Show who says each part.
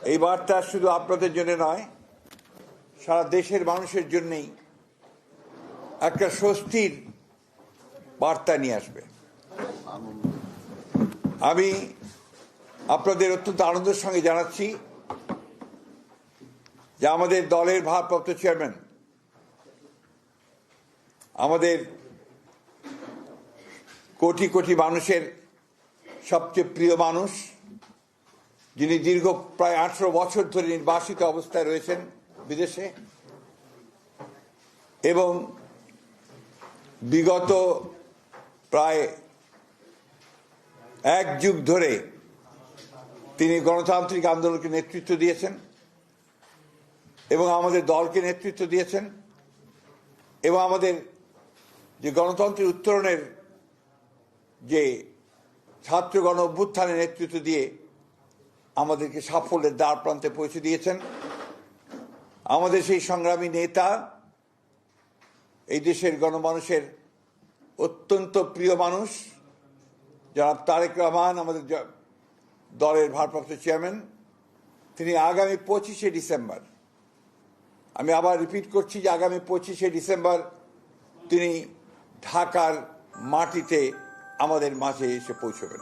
Speaker 1: এই বার্তা শুধু আপনাদের জন্য নয়, সারা দেশের মানুষের জন্যই একটা স্বস্তির বার্তা নিয়ে আসবে। আমি আপনাদের অত্যন্ত আনন্দের সঙ্গে জানাচ্ছি যে আমাদের দলের ভারপ্রাপ্ত চেয়ারম্যান, আমাদের কোটি কোটি মানুষের সবচেয়ে প্রিয় মানুষ, যিনি দীর্ঘ প্রায় 18 বছর ধরে নির্বাসিত অবস্থায় রয়েছেন বিদেশে এবং বিগত প্রায় 1 যুগ ধরে তিনি গণতান্ত্রিক আন্দোলনকে নেতৃত্ব দিয়েছেন এবং আমাদের দলকে নেতৃত্ব দিয়েছেন এবং আমাদের যে গণতন্ত্রের উত্তরণের যে ছাত্র গণ অভ্যুত্থানের নেতৃত্ব দিয়ে আমাদেরকে সাফল্যের দ্বার প্রান্তে পৌঁছে দিয়েছেন। আমাদের সেই সংগ্রামী নেতা, এই দেশের গণমানুষের অত্যন্ত প্রিয় মানুষ জনাব তারেক রহমান, আমাদের দলের ভারপ্রাপ্ত চেয়ারম্যান, তিনি আগামী 25শে ডিসেম্বর, আমি আবার রিপিট করছি যে আগামী 25শে ডিসেম্বর তিনি ঢাকার মাটিতে আমাদের মাঝে এসে পৌঁছবেন।